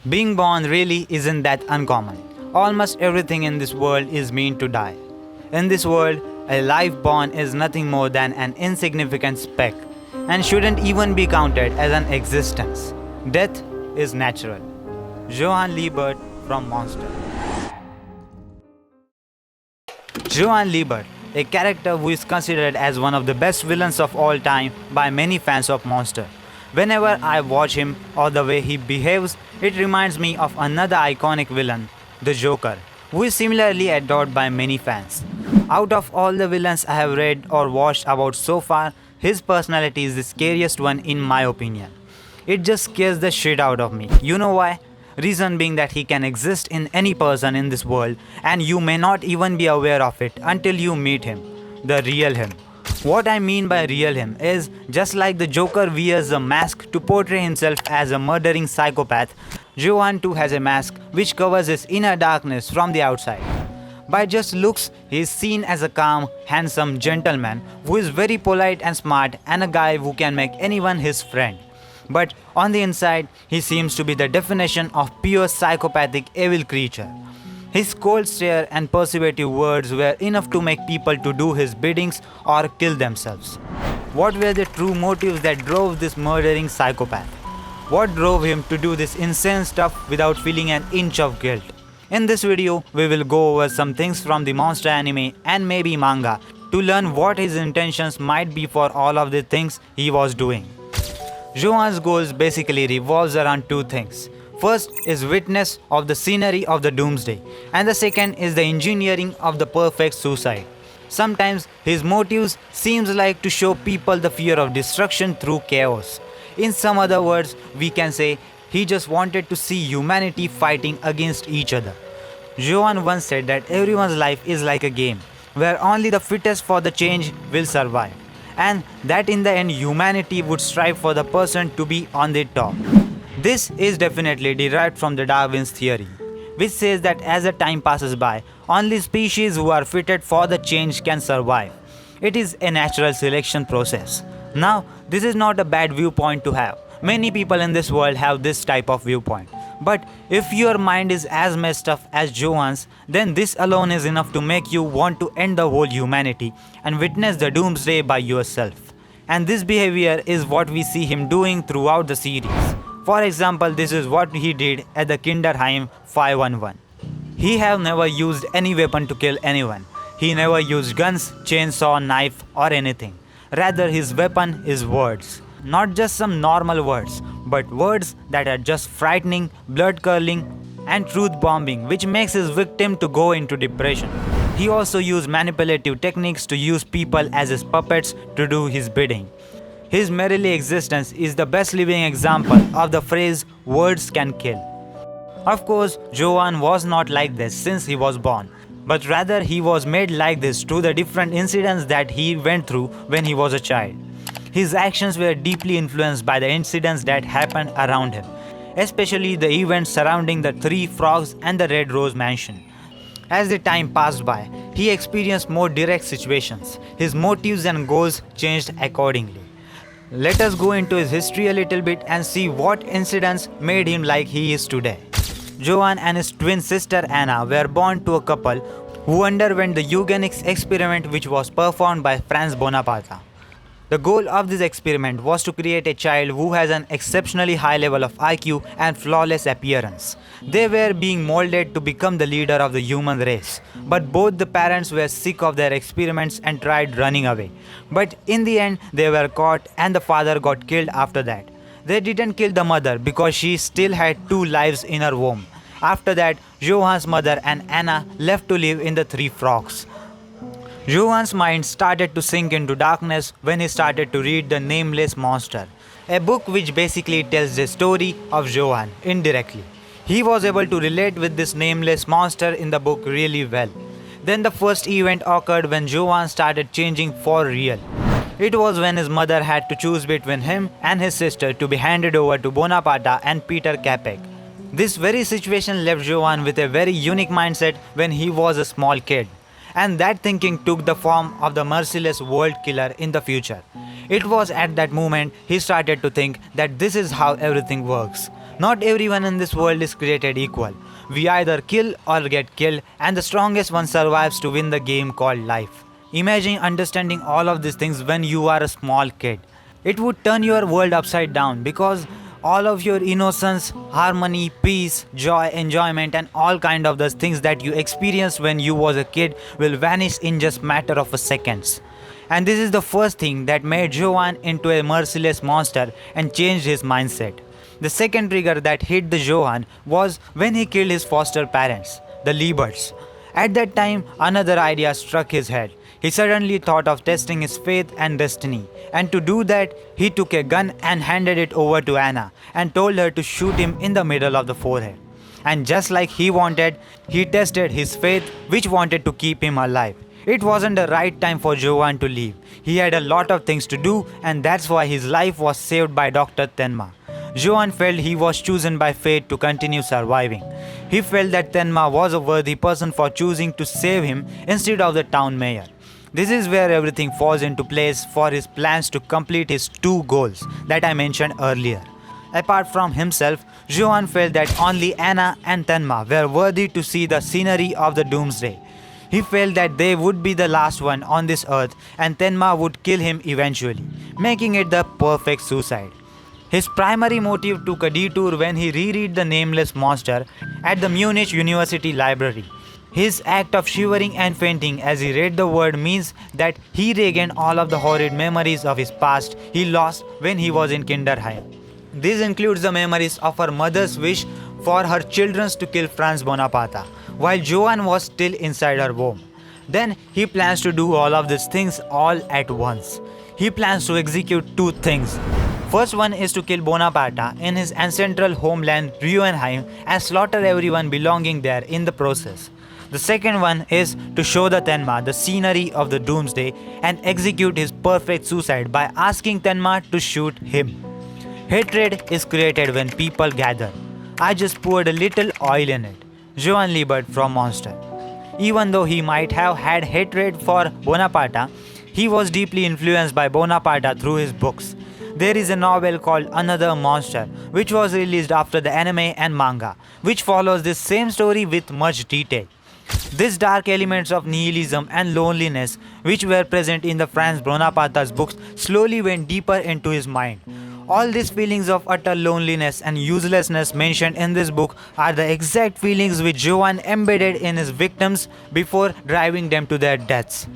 Being born really isn't that uncommon. Almost everything in this world is meant to die. In this world, a life born is nothing more than an insignificant speck and shouldn't even be counted as an existence. Death is natural. Johan Liebert from Monster. Johan Liebert, a character who is considered as one of the best villains of all time by many fans of Monster. Whenever I watch him or the way he behaves, it reminds me of another iconic villain, the Joker, who is similarly adored by many fans. Out of all the villains I have read or watched about so far, his personality is the scariest one in my opinion. It just scares the shit out of me. You know why? Reason being that he can exist in any person in this world and you may not even be aware of it until you meet him, the real him. What I mean by real him is just like the Joker wears a mask to portray himself as a murdering psychopath, Johan too has a mask which covers his inner darkness from the outside. By just looks, he is seen as a calm, handsome gentleman who is very polite and smart and a guy who can make anyone his friend. But on the inside, he seems to be the definition of pure psychopathic evil creature. His cold stare and persuasive words were enough to make people to do his biddings or kill themselves. What were the true motives that drove this murdering psychopath? What drove him to do this insane stuff without feeling an inch of guilt? In this video, we will go over some things from the Monster anime and maybe manga to learn what his intentions might be for all of the things he was doing. Johan's goals basically revolves around two things. First is witness of the scenery of the doomsday, and the second is the engineering of the perfect suicide. Sometimes his motives seems like to show people the fear of destruction through chaos. In some other words, we can say he just wanted to see humanity fighting against each other. Johan once said that everyone's life is like a game, where only the fittest for the change will survive, and that in the end humanity would strive for the person to be on the top. This is definitely derived from the Darwin's theory, which says that as the time passes by, only species who are fitted for the change can survive. It is a natural selection process. Now, this is not a bad viewpoint to have. Many people in this world have this type of viewpoint. But if your mind is as messed up as Johan's, then this alone is enough to make you want to end the whole humanity and witness the doomsday by yourself. And this behavior is what we see him doing throughout the series. For example, this is what he did at the Kinderheim 511. He have never used any weapon to kill anyone. He never used guns, chainsaw, knife or anything. Rather, his weapon is words. Not just some normal words, but words that are just frightening, blood-curdling and truth-bombing, which makes his victim to go into depression. He also used manipulative techniques to use people as his puppets to do his bidding. His merely existence is the best living example of the phrase words can kill. Of course, Johan was not like this since he was born, but rather he was made like this through the different incidents that he went through when he was a child. His actions were deeply influenced by the incidents that happened around him, especially the events surrounding the three frogs and the Red Rose Mansion. As the time passed by, he experienced more direct situations. His motives and goals changed accordingly. Let us go into his history a little bit and see what incidents made him like he is today. Johan and his twin sister Anna were born to a couple who underwent the eugenics experiment which was performed by Franz Bonaparte. The goal of this experiment was to create a child who has an exceptionally high level of IQ and flawless appearance. They were being molded to become the leader of the human race. But both the parents were sick of their experiments and tried running away. But in the end, they were caught and the father got killed after that. They didn't kill the mother because she still had two lives in her womb. After that, Johan's mother and Anna left to live in the Three Frogs. Johan's mind started to sink into darkness when he started to read The Nameless Monster, a book which basically tells the story of Johan indirectly. He was able to relate with this nameless monster in the book really well. Then the first event occurred when Johan started changing for real. It was when his mother had to choose between him and his sister to be handed over to Bonaparte and Peter Capek. This very situation left Johan with a very unique mindset when he was a small kid. And that thinking took the form of the merciless world killer in the future. It was at that moment he started to think that this is how everything works. Not everyone in this world is created equal. We either kill or get killed, and the strongest one survives to win the game called life. Imagine understanding all of these things when you are a small kid. It would turn your world upside down because all of your innocence, harmony, peace, joy, enjoyment and all kind of those things that you experienced when you was a kid will vanish in just matter of a seconds. And this is the first thing that made Johan into a merciless monster and changed his mindset. The second trigger that hit the Johan was when he killed his foster parents, the Lieberts. At that time, another idea struck his head. He suddenly thought of testing his faith and destiny, and to do that, he took a gun and handed it over to Anna and told her to shoot him in the middle of the forehead. And just like he wanted, he tested his faith, which wanted to keep him alive. It wasn't the right time for Johan to leave. He had a lot of things to do, and that's why his life was saved by Dr. Tenma. Johan felt he was chosen by fate to continue surviving. He felt that Tenma was a worthy person for choosing to save him instead of the town mayor. This is where everything falls into place for his plans to complete his two goals that I mentioned earlier. Apart from himself, Johan felt that only Anna and Tenma were worthy to see the scenery of the Doomsday. He felt that they would be the last one on this earth and Tenma would kill him eventually, making it the perfect suicide. His primary motive took a detour when he reread The Nameless Monster at the Munich University Library. His act of shivering and fainting as he read the word means that he regained all of the horrid memories of his past he lost when he was in Kinderheim. This includes the memories of her mother's wish for her children to kill Franz Bonaparte, while Johan was still inside her womb. Then he plans to do all of these things all at once. He plans to execute two things. First one is to kill Bonaparte in his ancestral homeland Ruenheim and slaughter everyone belonging there in the process. The second one is to show the Tenma the scenery of the Doomsday and execute his perfect suicide by asking Tenma to shoot him. Hatred is created when people gather. I just poured a little oil in it. Johan Liebert from Monster. Even though he might have had hatred for Bonaparte, he was deeply influenced by Bonaparte through his books. There is a novel called Another Monster, which was released after the anime and manga, which follows this same story with much detail. These dark elements of nihilism and loneliness, which were present in the Franz Bonaparte's books, slowly went deeper into his mind. All these feelings of utter loneliness and uselessness mentioned in this book are the exact feelings which Johan embedded in his victims before driving them to their deaths.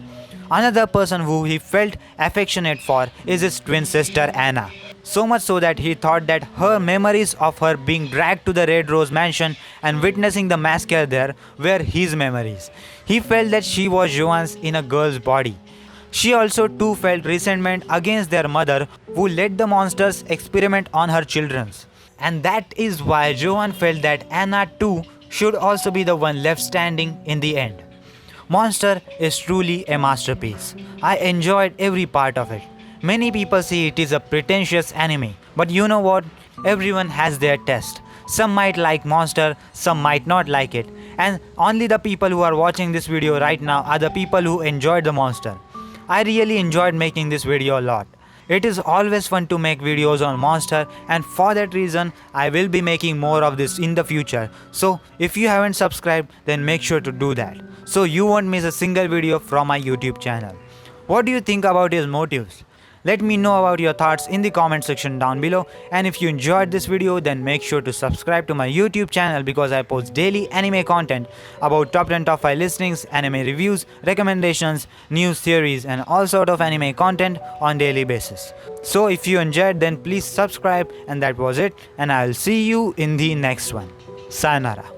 Another person who he felt affectionate for is his twin sister Anna. So much so that he thought that her memories of her being dragged to the Red Rose mansion and witnessing the massacre there were his memories. He felt that she was Johan's in a girl's body. She also too felt resentment against their mother who let the monsters experiment on her children. And that is why Johan felt that Anna too should also be the one left standing in the end. Monster is truly a masterpiece. I enjoyed every part of it. Many people say it is a pretentious anime, but you know what? Everyone has their taste. Some might like Monster, some might not like it. And only the people who are watching this video right now are the people who enjoyed the Monster. I really enjoyed making this video a lot. It is always fun to make videos on Monster, and for that reason I will be making more of this in the future. So if you haven't subscribed, then make sure to do that, so you won't miss a single video from my YouTube channel. What do you think about his motives? Let me know about your thoughts in the comment section down below, and if you enjoyed this video then make sure to subscribe to my YouTube channel because I post daily anime content about top 10 top 5 listings, anime reviews, recommendations, news theories and all sort of anime content on daily basis. So if you enjoyed then please subscribe, and that was it, and I'll see you in the next one. Sayonara.